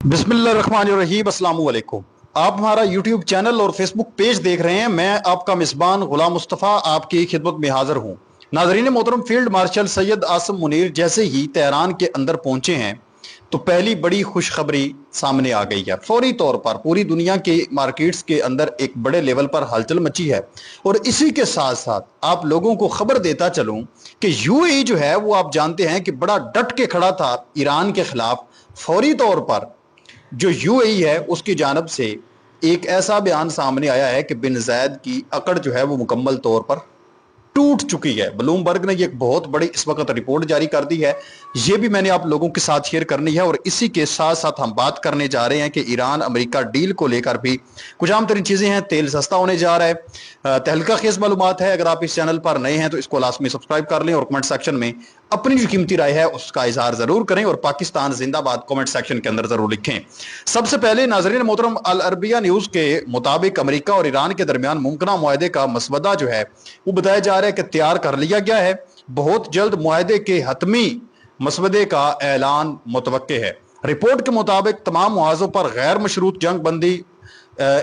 बिस्मिल्लाहिर्रहमानिर्रहीम, अस्सलाम वालेकुम। आप हमारा यूट्यूब चैनल और फेसबुक पेज देख रहे हैं। मैं आपका मिसबान गुलाम मुस्तफ़ा आपकी खिदमत में हाजिर हूँ। नाजरीन मोहतरम, फील्ड मार्शल सैयद आसिम मुनीर जैसे ही तेहरान के अंदर पहुंचे हैं तो पहली बड़ी खुशखबरी सामने आ गई है। फौरी तौर पर पूरी दुनिया के मार्केट्स के अंदर एक बड़े लेवल पर हलचल मची है और इसी के साथ साथ आप लोगों को खबर देता चलूं कि यूएई जो है वो आप जानते हैं कि बड़ा डट के खड़ा था ईरान के खिलाफ। फौरी तौर पर जो यूएई है उसकी जानब से एक ऐसा बयान सामने आया है कि बिन ज़ायद की अकड़ जो है वो मुकम्मल तौर पर टूट चुकी है। ब्लूमबर्ग ने ये एक बहुत बड़ी इस वक्त रिपोर्ट जारी कर दी है। ये भी मैंने आप लोगों के साथ शेयर करनी है और इसी के साथ साथ हम बात करने जा रहे हैं कि ईरान अमेरिका डील को लेकर भी कुछ आम तरीन चीज़ें हैं। तेल सस्ता होने जा रहा है, तहलका खेज मालूमात है। अगर आप इस चैनल पर नए हैं तो इसको लाजमी सब्सक्राइब कर लें और कमेंट सेक्शन में अपनी जो कीमती राय है उसका इजहार जरूर करें और पाकिस्तान जिंदाबाद कमेंट सेक्शन के अंदर जरूर लिखें। सबसे पहले नाजरीन मोहतरम, अल अरबिया न्यूज के मुताबिक अमेरिका और ईरान के दरमियान मुमकिन मुआहदे का मसवदा जो है वो बताया जा रहा है कि तैयार कर लिया गया है। बहुत जल्द मुआहदे के हतमी मसवदे का ऐलान मुतवक्के है। रिपोर्ट के मुताबिक तमाम मुआवजों पर गैर मशरूत जंग बंदी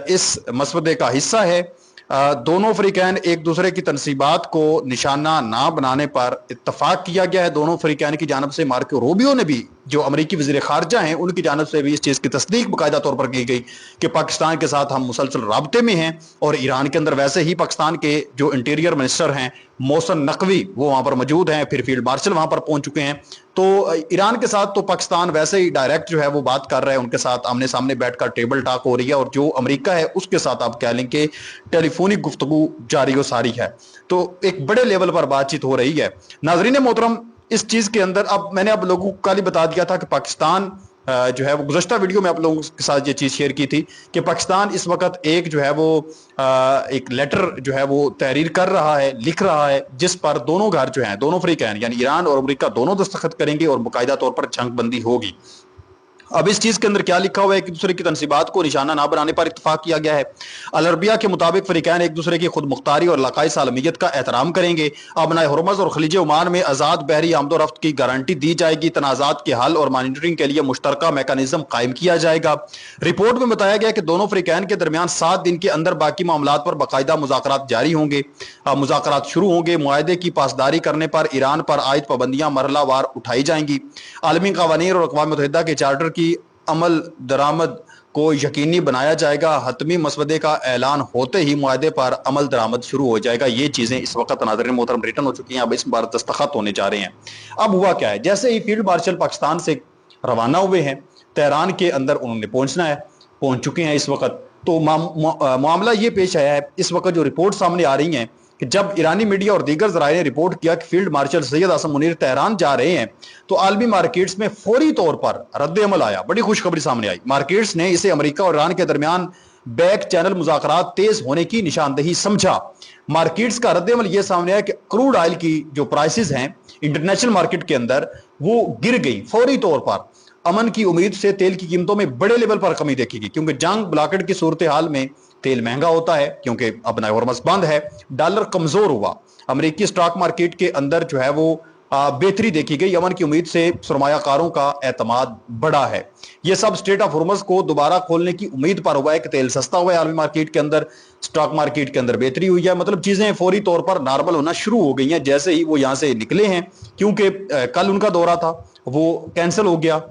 इस मसवदे का हिस्सा है। दोनों फरीकैन एक दूसरे की तनसीबात को निशाना ना बनाने पर इत्तफाक किया गया है। दोनों फरीकैन की जानब से मार्को रूबियो ने भी, जो अमरीकी वज़ीर ख़ारजा हैं, उनकी जानब से भी इस चीज़ की तस्दीक बाकायदा तौर पर की गई कि पाकिस्तान के साथ हम मुसलसल राब्ते में हैं। और ईरान के अंदर वैसे ही पाकिस्तान के जो इंटीरियर मिनिस्टर हैं मोहसिन नकवी वो वहाँ पर मौजूद हैं, फिर फील्ड मार्शल वहाँ पर पहुँच चुके हैं। तो ईरान के साथ तो पाकिस्तान वैसे ही डायरेक्ट जो है वो बात कर रहा है, उनके साथ आमने सामने बैठकर टेबल टॉक हो रही है। और जो अमेरिका है उसके साथ आप कह लें कि टेलीफोनिक गुफ्तगू जारी व सारी है। तो एक बड़े लेवल पर बातचीत हो रही है। नाजरीन मोहतरम, इस चीज़ के अंदर अब मैंने आप लोगों को कल ही बता दिया था कि पाकिस्तान जो है वो गुज़श्ता वीडियो में आप लोगों के साथ ये चीज़ शेयर की थी कि पाकिस्तान इस वक्त एक जो है वो एक लेटर जो है वो तहरीर कर रहा है, लिख रहा है, जिस पर दोनों घर जो हैं, दोनों फ्रीकैन यानी ईरान और अमेरिका दोनों दस्तखत करेंगे और बाकायदा तौर पर जंग बंदी होगी। अब इस चीज के अंदर क्या लिखा हुआ है कि दूसरे की तनसीबात को निशाना ना बनाने पर इत्तफाक किया गया है। अल अरबिया के मुताबिक फरीकैन एक दूसरे की खुद मुख्तारी और इलाकाई सालमियत का एहतराम करेंगे। अबनाए हुर्मुज़ और खलीज ओमान में आज़ाद बहरी आमदोरफ्त की गारंटी दी जाएगी। तनाज़ात के हल और मॉनिटरिंग के लिए मुश्तरका मैकेनिज्म कायम किया जाएगा। रिपोर्ट में बताया गया कि दोनों फरीकैन के दरमियान 7 दिन के अंदर बाकी मामलात पर बाकायदा मुज़ाकरात जारी होंगे। मुज़ाकरात शुरू होंगे। मुआहदे की पासदारी करने पर ईरान पर आयद पाबंदियां मरहलावार उठाई जाएंगी। आलमी कवानीन और अक़वाम मुत्तहिदा के चार्टर की अमल दरामद को यकीनी बनाया जाएगा। हतमी मसवदे का ऐलान होते ही मुआहदे पर अमल दरामद शुरू हो जाएगा। ये चीज़ें इस वक्त नाज़रीन मोहतरम रिटर्न हो चुकी हैं, अब इस बार दस्तखत होने जा रहे हैं। अब हुआ क्या है, जैसे ही फील्ड मार्शल पाकिस्तान से रवाना हुए हैं, तेहरान के अंदर उन्होंने पहुंचना है, पहुंच चुके हैं इस वक्त। तो मामला ये पेश आया है इस वक्त, जो रिपोर्ट सामने आ रही हैं कि जब ईरानी मीडिया और दीगर जराए ने रिपोर्ट किया कि field marshal Syed Asim Munir Tehran जा रहे हैं तो आलमी मार्केट्स में फौरी तौर पर रद्द अमल आया। बड़ी खुशखबरी सामने आई। मार्केट्स ने इसे अमेरिका और ईरान के दरमियान बैक चैनल मुज़ाकरात तेज होने की निशानदेही समझा। मार्केट्स का रद्द अमल यह सामने आया कि क्रूड ऑयल की जो प्राइसेस हैं इंटरनेशनल मार्केट के अंदर वो गिर गई फौरी तौर पर। अमन की उम्मीद से तेल की कीमतों में बड़े लेवल पर कमी देखी गई, क्योंकि जंग ब्लॉकेट की सूरत हाल में तेल महंगा होता है क्योंकि अब हुर्मुज़ बंद है, डॉलर कमजोर हुआ। अमेरिकी स्टॉक मार्केट के अंदर जो है वो बेहतरी देखी गई। अमन की उम्मीद से सरमायाकारों का एतमाद बढ़ा है। ये सब स्टेट ऑफ हुर्मुज़ को दोबारा खोलने की उम्मीद पर हुआ है कि तेल सस्ता हुआ है आलमी मार्केट के अंदर, स्टॉक मार्केट के अंदर बेहतरी हुई है। मतलब चीजें फौरी तौर पर नॉर्मल होना शुरू हो गई हैं जैसे ही वो यहाँ से निकले हैं, क्योंकि कल उनका दौरा था वो कैंसिल हो गया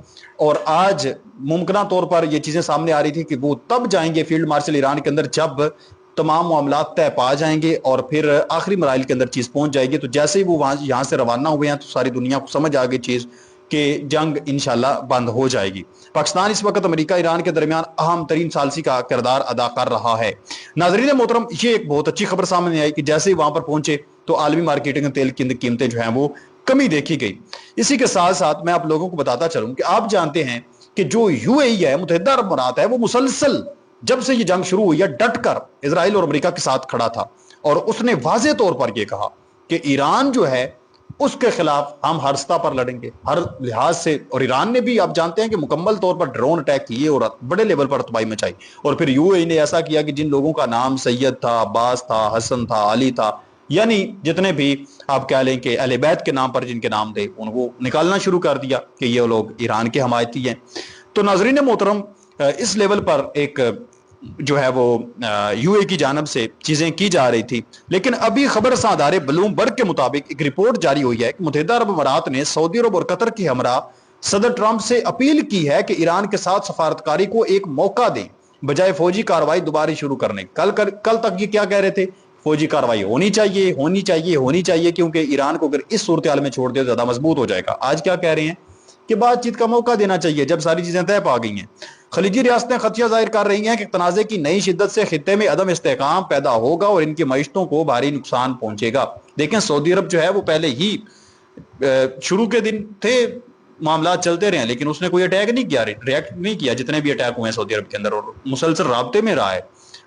और आज मुमकिन तौर पर ये चीजें सामने आ रही थी कि वो तब जाएंगे फील्ड मार्शल ईरान के अंदर जब तमाम मामलात तय पा जाएंगे और फिर आखिरी मराइल के अंदर चीज पहुंच जाएगी। तो जैसे ही वो वहां यहाँ से रवाना हुए हैं तो सारी दुनिया को समझ आ गई चीज कि जंग इंशाल्लाह बंद हो जाएगी। पाकिस्तान इस वक्त अमेरिका ईरान के दरमियान अहम तरीन सालसी का किरदार अदा कर रहा है। नाजरीन मोहतरम, ये एक बहुत अच्छी खबर सामने आई कि जैसे ही वहां पर पहुंचे तो आलमी मार्केटिंग में तेल की कीमतें जो हैं वो कमी देखी गई। इसी के साथ साथ मैं आप लोगों को बताता चलूं कि आप जानते हैं कि जो यूएई है, मुत्तहिदा अरब अमारात है, वो मुसलसल जब से ये जंग शुरू हुई है डट कर इजराइल और अमेरिका के साथ खड़ा था और उसने वाज़े तौर पर यह कहा कि ईरान जो है उसके खिलाफ हम हर सतह पर लड़ेंगे, हर लिहाज से। और ईरान ने भी आप जानते हैं कि मुकम्मल तौर पर ड्रोन अटैक किए और बड़े लेवल पर तबाही मचाई। और फिर यूएई ने ऐसा किया कि जिन लोगों का नाम सैयद था, अब्बास था, हसन था, अली था, यानी जितने भी आप कह लें कि अहले बैत के नाम पर जिनके नाम थे उनको निकालना शुरू कर दिया कि ये लोग ईरान के हमायती हैं। تو ناظرین محترم اس لیول پر ایک جو ہے وہ یو اے کی جانب سے چیزیں کی جا رہی تھی، لیکن ابھی خبر رساں ادارے بلوم برگ کے مطابق ایک رپورٹ جاری ہوئی ہے کہ متحدہ عرب امارات نے سعودی عرب اور قطر کی ہمراہ صدر ٹرمپ سے اپیل کی ہے کہ ایران کے ساتھ سفارتکاری کو ایک موقع دیں بجائے فوجی کارروائی دوبارہ شروع کرنے۔ کل تک یہ کیا کہہ رہے تھے؟ فوجی کارروائی ہونی چاہیے ہونی چاہیے ہونی چاہیے، کیونکہ ایران کو اگر اس صورتحال میں چھوڑ دے تو زیادہ مضبوط ہو جائے گا۔ آج کیا کہہ رہے ہیں کہ بات چیت کا موقع دینا چاہیے جب ساری چیزیں طے پا گئی ہیں۔ خلیجی ریاستیں خدشہ ظاہر کر رہی ہیں کہ تنازع کی نئی شدت سے خطے میں عدم استحکام پیدا ہوگا اور ان کی معیشتوں کو بھاری نقصان پہنچے گا۔ دیکھیں سعودی عرب جو ہے وہ پہلے ہی شروع کے دن تھے معاملات چلتے رہے ہیں، لیکن اس نے کوئی اٹیک نہیں کیا، ریئیکٹ نہیں کیا جتنے بھی اٹیک ہوئے ہیں سعودی عرب کے اندر، اور مسلسل رابطے میں رہا ہے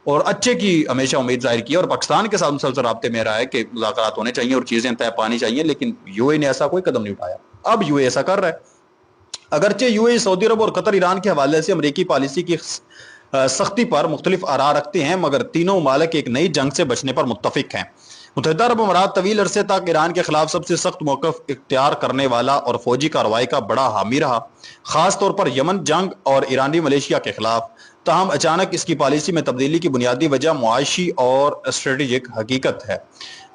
اور اچھے کی ہمیشہ امید ظاہر کی، اور پاکستان کے ساتھ مسلسل رابطے میں رہا ہے کہ مذاکرات ہونے چاہیے اور چیزیں طے پانی چاہیے، لیکن یو اے نے ایسا کوئی قدم نہیں اٹھایا۔ اب یو اے ایسا کر رہا ہے۔ اگرچہ یو اے سعودی عرب اور قطر ایران کے حوالے سے امریکی پالیسی کی سختی پر مختلف آراء رکھتے ہیں، مگر تینوں ممالک ایک نئی جنگ سے بچنے پر متفق ہیں۔ متحدہ عرب امارات طویل عرصے تک ایران کے خلاف سب سے سخت موقف اختیار کرنے والا اور فوجی کارروائی کا بڑا حامی رہا، خاص طور پر یمن جنگ اور ایرانی ملیشیا کے خلاف۔ تاہم اچانک اس کی پالیسی میں تبدیلی کی بنیادی وجہ معاشی اور اسٹریٹجک حقیقت ہے۔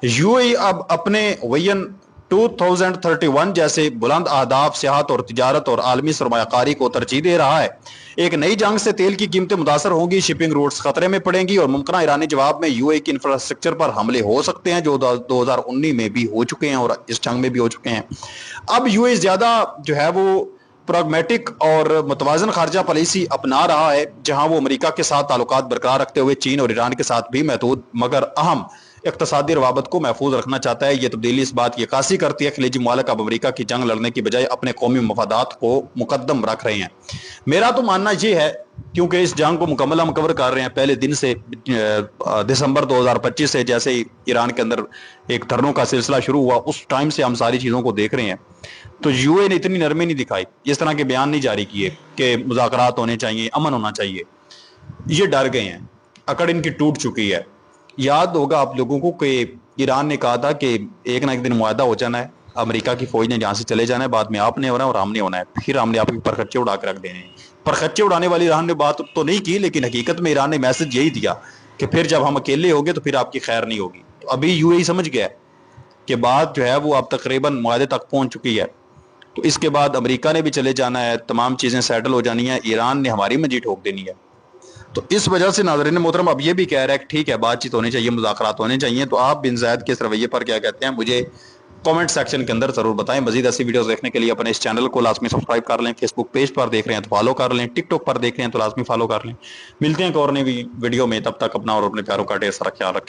یو اے اب اپنے ویژن 2031 جیسے بلند اہداف، سیاحت اور تجارت اور عالمی سرمایہ کاری کو ترجیح دے رہا ہے۔ ایک نئی جنگ سے تیل کی قیمتیں متاثر ہوں گی، شپنگ روٹس خطرے میں پڑیں گی اور ممکنہ ایرانی جواب میں یو اے کی انفراسٹرکچر پر حملے ہو سکتے ہیں، جو 2019 میں بھی ہو چکے ہیں اور اس جنگ میں بھی ہو چکے ہیں۔ اب یو اے زیادہ جو ہے وہ پراگمیٹک اور متوازن خارجہ پالیسی اپنا رہا ہے، جہاں وہ امریکہ کے ساتھ تعلقات برقرار رکھتے ہوئے چین اور ایران کے ساتھ بھی محدود مگر اہم اقتصادی روابط کو محفوظ رکھنا چاہتا ہے۔ یہ تبدیلی اس بات کی عکاسی کرتی ہے کہ خلیجی ممالک اب امریکہ کی جنگ لڑنے کی بجائے اپنے قومی مفادات کو مقدم رکھ رہے ہیں۔ میرا تو ماننا یہ ہے، کیونکہ اس جنگ کو مکمل ہم کور کر رہے ہیں پہلے دن سے، دسمبر 2025 سے جیسے ہی ایران کے اندر ایک دھرنوں کا سلسلہ شروع ہوا، اس ٹائم سے ہم ساری چیزوں کو دیکھ رہے ہیں، تو یو اے نے اتنی نرمی نہیں دکھائی، اس طرح کے بیان نہیں جاری کیے کہ مذاکرات ہونے چاہیے، امن ہونا چاہیے۔ یہ ڈر گئے ہیں، اکڑ ان کی ٹوٹ چکی ہے۔ یاد ہوگا آپ لوگوں کو کہ ایران نے کہا تھا کہ ایک نہ ایک دن معاہدہ ہو جانا ہے، امریکہ کی فوج نے جہاں سے چلے جانا ہے، بعد میں آپ نے ہونا ہے اور ہم نے ہونا ہے، پھر ہم نے آپ کی پرخچے اڑا کے رکھ دینے ہیں۔ پرخچے اڑانے والی ایران نے بات تو نہیں کی، لیکن حقیقت میں ایران نے میسج یہی دیا کہ پھر جب ہم اکیلے ہوں گے تو پھر آپ کی خیر نہیں ہوگی۔ تو ابھی یو اے سمجھ گیا کہ بات جو ہے وہ اب تقریباً معاہدے تک پہنچ چکی ہے، تو اس کے بعد امریکہ نے بھی چلے جانا ہے، تمام چیزیں سیٹل ہو جانی ہیں، ایران نے ہماری منجی ٹھوک دینی ہے۔ تو اس وجہ سے ناظرین محترم اب یہ بھی کہہ رہا ہے کہ ٹھیک ہے بات چیت ہونی چاہیے، مذاکرات ہونے چاہیے۔ تو آپ بن زائد کے اس رویے پر کیا کہتے ہیں مجھے کامنٹ سیکشن کے اندر ضرور بتائیں۔ مزید ایسی ویڈیوز دیکھنے کے لیے اپنے اس چینل کو لازمی سبسکرائب کر لیں، فیس بک پیج پر دیکھ رہے ہیں تو فالو کر لیں، ٹک ٹاک پر دیکھ رہے ہیں تو لازمی فالو کر لیں۔ ملتے ہیں ایک اور نئی ویڈیو میں، تب تک اپنا اور اپنے پیاروں کا ڈھیر سارا خیال رکھیں۔